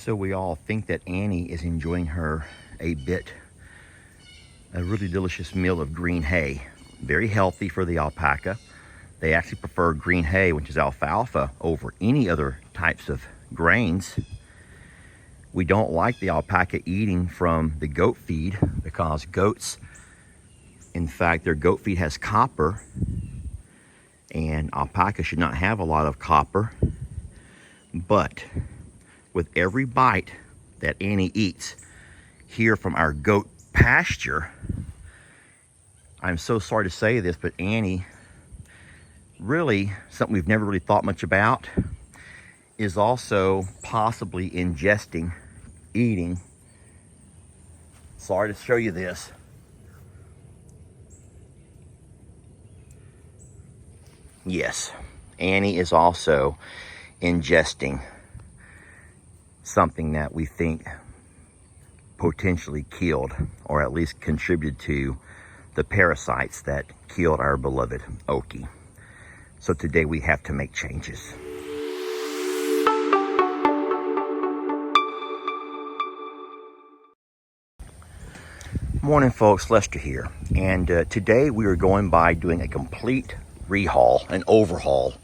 So we all think that Annie is enjoying a really delicious meal of green hay. Very healthy for the alpaca. They actually prefer green hay, which is alfalfa, over any other types of grains. We don't like the alpaca eating from the goat feed because goats, in fact, their goat feed has copper, and alpaca should not have a lot of copper. But with every bite that Annie eats here from our goat pasture, I'm so sorry to say this, but Annie, really something we've never really thought much about, is also possibly eating. Sorry to show you this. Yes, Annie is also ingesting something that we think potentially killed, or at least contributed to, the parasites that killed our beloved Okie. So today we have to make changes. Morning folks, Lester here. And today we are going by doing a complete rehaul, an overhaul,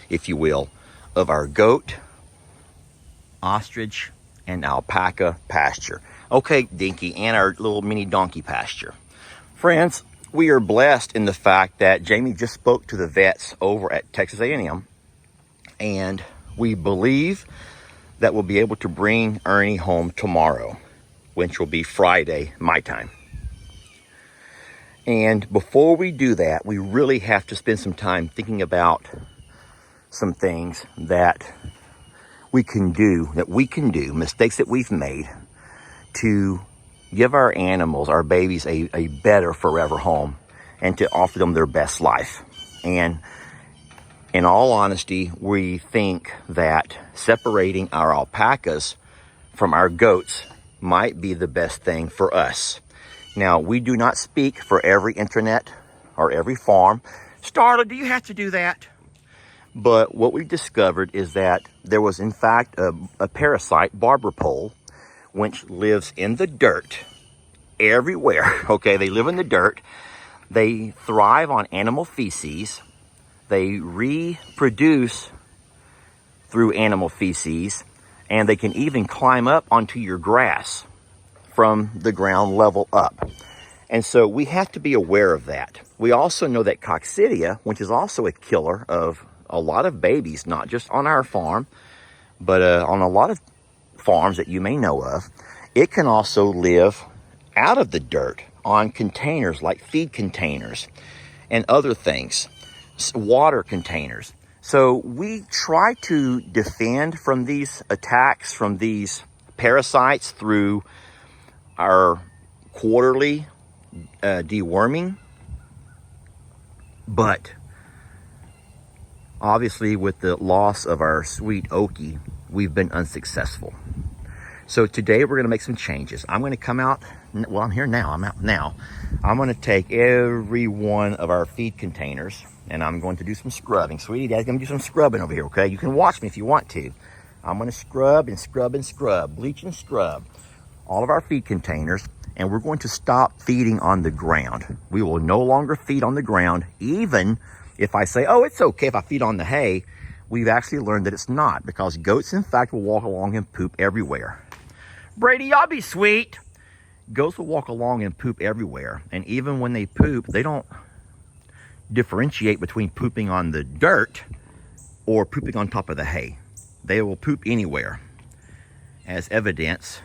if you will, of our goat, ostrich, and alpaca pasture. Okay, Dinky, and our little mini donkey pasture. Friends, we are blessed in the fact that Jamie just spoke to the vets over at Texas A&M, and we believe that we'll be able to bring Ernie home tomorrow, which will be Friday, my time. And before we do that, we really have to spend some time thinking about some things that we can do, mistakes that we've made to give our animals, our babies, a better forever home and to offer them their best life. And in all honesty, we think that separating our alpacas from our goats might be the best thing for us. Now, we do not speak for every intranet or every farm. Starla, do you have to do that? But what we discovered is that there was, in fact, a parasite, barber pole, which lives in the dirt everywhere. Okay, they live in the dirt. They thrive on animal feces. They reproduce through animal feces, and they can even climb up onto your grass from the ground level up. And so we have to be aware of that. We also know that coccidia, which is also a killer of a lot of babies, not just on our farm, but on a lot of farms that you may know of, it can also live out of the dirt on containers like feed containers and other things, water containers. So we try to defend from these attacks, from these parasites, through our quarterly deworming. But obviously with the loss of our sweet Okie, we've been unsuccessful. So today we're going to make some changes. I'm going to come out, well, I'm here now, I'm out now. I'm going to take every one of our feed containers and I'm going to do some scrubbing. Sweetie, Dad's going to do some scrubbing over here, okay? You can watch me if you want to. I'm going to scrub and scrub and scrub, bleach and scrub all of our feed containers, and we're going to stop feeding on the ground. We will no longer feed on the ground, even if I say, oh, it's okay if I feed on the hay. We've actually learned that it's not, because goats, in fact, will walk along and poop everywhere. Brady, y'all be sweet. Goats will walk along and poop everywhere, and even when they poop, they don't differentiate between pooping on the dirt or pooping on top of the hay. They will poop anywhere, as evidence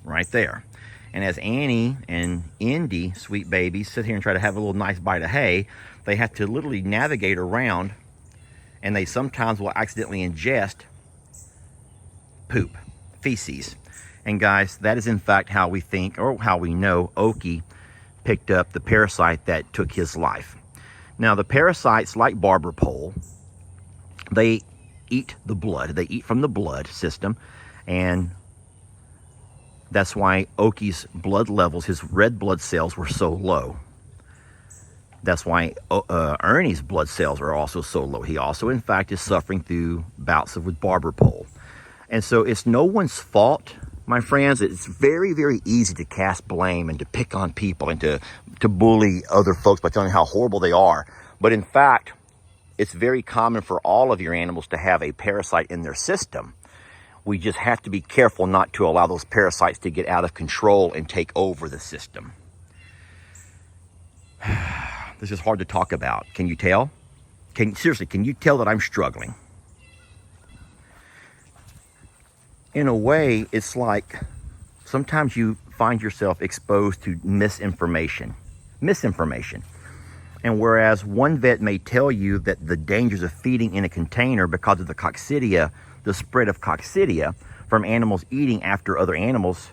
right there. And as Annie and Indy, sweet babies, sit here and try to have a little nice bite of hay, they have to literally navigate around, and they sometimes will accidentally ingest poop, feces. And guys, that is in fact how we think, or how we know, Okie picked up the parasite that took his life. Now, the parasites, like barber pole, they eat the blood. They eat from the blood system, and that's why Okie's blood levels, his red blood cells, were so low. That's why Ernie's blood cells are also so low. He also, in fact, is suffering through bouts with barber pole. And so it's no one's fault, my friends. It's very, very easy to cast blame and to pick on people and to bully other folks by telling them how horrible they are. But in fact, it's very common for all of your animals to have a parasite in their system. We just have to be careful not to allow those parasites to get out of control and take over the system. This is hard to talk about. Can you tell? Seriously, can you tell that I'm struggling? In a way, it's like sometimes you find yourself exposed to misinformation. And whereas one vet may tell you that the dangers of feeding in a container because of the coccidia, the spread of coccidia from animals eating after other animals,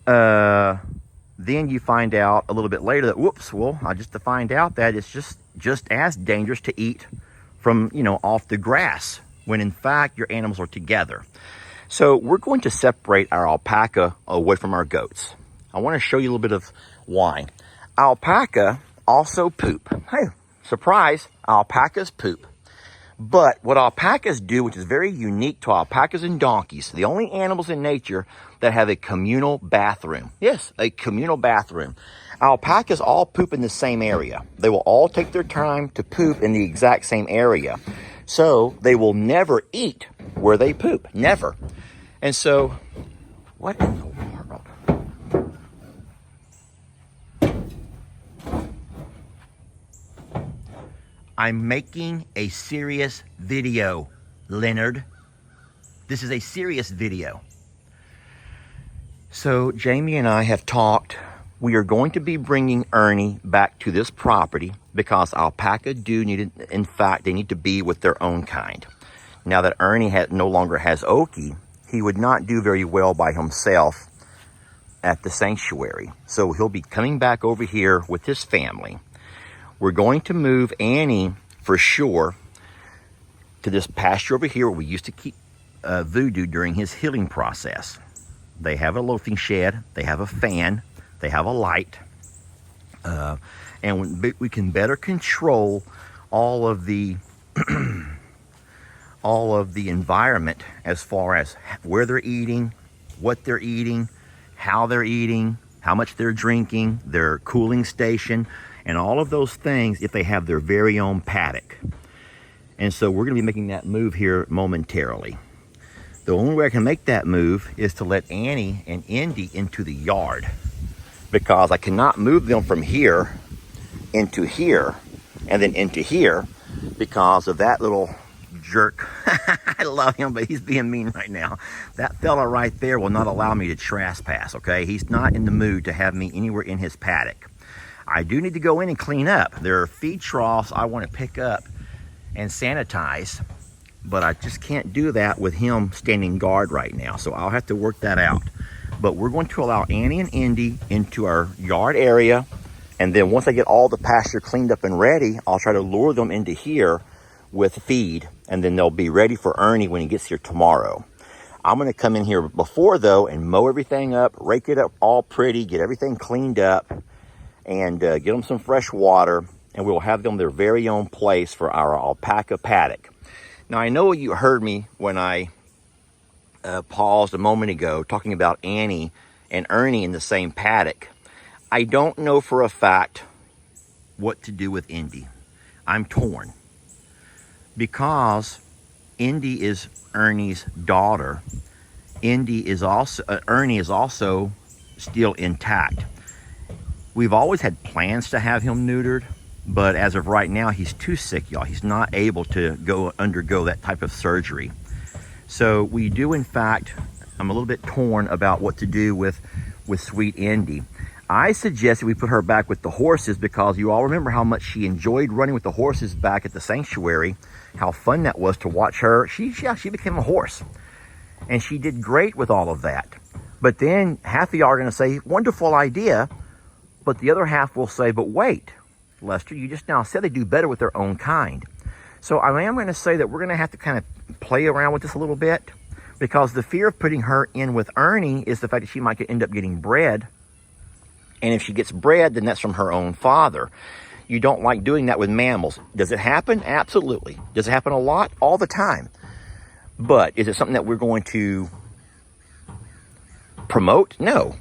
then you find out a little bit later that, whoops, well, I just to find out that it's just as dangerous to eat from, off the grass, when in fact your animals are together. So we're going to separate our alpaca away from our goats. I want to show you a little bit of why. Alpaca also poop. Hey, surprise, alpacas poop. But what alpacas do, which is very unique to alpacas and donkeys, the only animals in nature that have a communal bathroom. Yes, a communal bathroom. Alpacas all poop in the same area. They will all take their time to poop in the exact same area. So they will never eat where they poop. Never. And so, what in the world? I'm making a serious video, Leonard. This is a serious video. So Jamie and I have talked. We are going to be bringing Ernie back to this property because alpaca do need, in fact, they need to be with their own kind. Now that Ernie no longer has Okie, he would not do very well by himself at the sanctuary. So he'll be coming back over here with his family. We're going to move Annie for sure to this pasture over here where we used to keep Voodoo during his healing process. They have a loafing shed, they have a fan, they have a light, and we can better control all of the environment as far as where they're eating, what they're eating, how they're eating, how much they're drinking, their cooling station, and all of those things if they have their very own paddock. And so we're going to be making that move here momentarily. The only way I can make that move is to let Annie and Indy into the yard, because I cannot move them from here into here and then into here because of that little jerk. I love him, but he's being mean right now. That fella right there will not allow me to trespass, okay? He's not in the mood to have me anywhere in his paddock. I do need to go in and clean up. There are feed troughs I want to pick up and sanitize, but I just can't do that with him standing guard right now, so I'll have to work that out. But we're going to allow Annie and Indy into our yard area, and then once I get all the pasture cleaned up and ready, I'll try to lure them into here with feed, and then they'll be ready for Ernie when he gets here tomorrow. I'm going to come in here before, though, and mow everything up, rake it up all pretty, get everything cleaned up, and get them some fresh water, and we'll have them their very own place for our alpaca paddock. Now, I know you heard me when I paused a moment ago talking about Annie and Ernie in the same paddock. I don't know for a fact what to do with Indy. I'm torn because Indy is Ernie's daughter. Ernie is also still intact. We've always had plans to have him neutered, but as of right now, he's too sick, y'all. He's not able to undergo that type of surgery. So we do, in fact, I'm a little bit torn about what to do with sweet Indy. I suggested we put her back with the horses because you all remember how much she enjoyed running with the horses back at the sanctuary, how fun that was to watch her. She became a horse, and she did great with all of that. But then half of y'all are going to say, wonderful idea, but the other half will say, but wait, Lester, you just now said they do better with their own kind. So I am going to say that we're going to have to kind of play around with this a little bit, because the fear of putting her in with Ernie is the fact that she might end up getting bred. And if she gets bred, then that's from her own father. You don't like doing that with mammals. Does it happen? Absolutely. Does it happen a lot? All the time. But is it something that we're going to promote? No.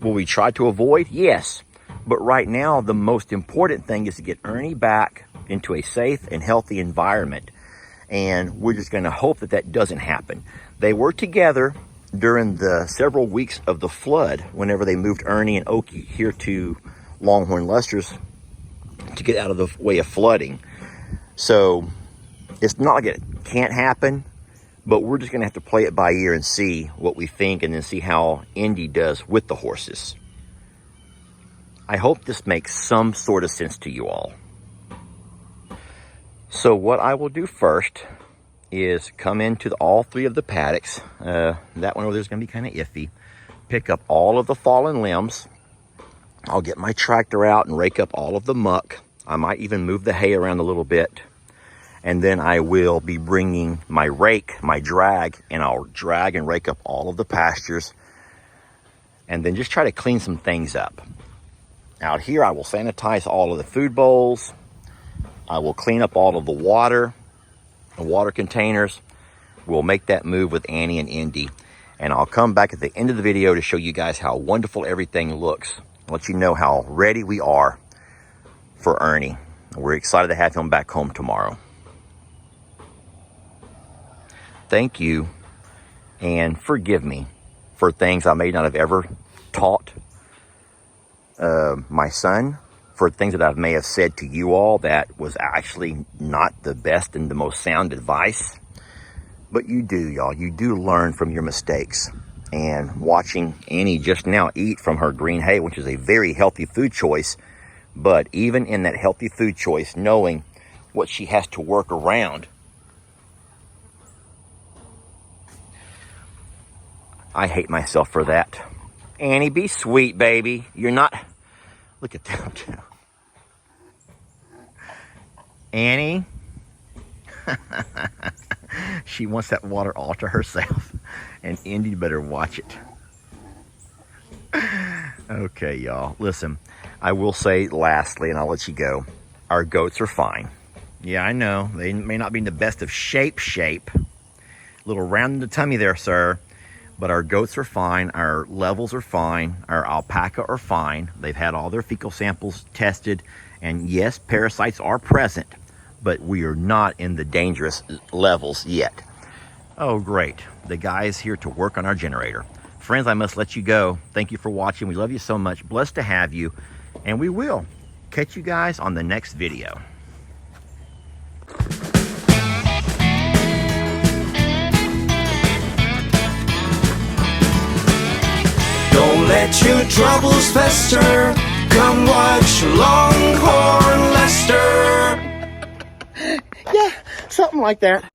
Will we try to avoid? Yes. But right now, the most important thing is to get Ernie back into a safe and healthy environment. And we're just going to hope that that doesn't happen. They were together during the several weeks of the flood, whenever they moved Ernie and Okie here to Longhorn Lester's to get out of the way of flooding. So it's not like it can't happen, but we're just going to have to play it by ear and see what we think, and then see how Indy does with the horses. I hope this makes some sort of sense to you all. So what I will do first is come into all three of the paddocks. That one over there is going to be kind of iffy. Pick up all of the fallen limbs. I'll get my tractor out and rake up all of the muck. I might even move the hay around a little bit. And then I will be bringing my rake, my drag, and I'll drag and rake up all of the pastures. And then just try to clean some things up. Out here, I will sanitize all of the food bowls. I will clean up all of the water containers. We'll make that move with Annie and Indy. And I'll come back at the end of the video to show you guys how wonderful everything looks. Let you know how ready we are for Ernie. We're excited to have him back home tomorrow. Thank you, and forgive me for things I may not have ever taught my son, for things that I may have said to you all that was actually not the best and the most sound advice. But you do, y'all. You do learn from your mistakes. And watching Annie just now eat from her green hay, which is a very healthy food choice, but even in that healthy food choice, knowing what she has to work around, I hate myself for that. Annie, be sweet, baby. You're not... Look at that. Annie. She wants that water all to herself. And Indy better watch it. Okay, y'all. Listen, I will say lastly, and I'll let you go. Our goats are fine. Yeah, I know. They may not be in the best of shape. A little round in the tummy there, sir. But our goats are fine, our levels are fine, our alpaca are fine. They've had all their fecal samples tested. And yes, parasites are present, but we are not in the dangerous levels yet. Oh, great. The guy is here to work on our generator. Friends, I must let you go. Thank you for watching. We love you so much. Blessed to have you. And we will catch you guys on the next video. Don't let your troubles fester. Come watch Longhorn Lester. Yeah, something like that.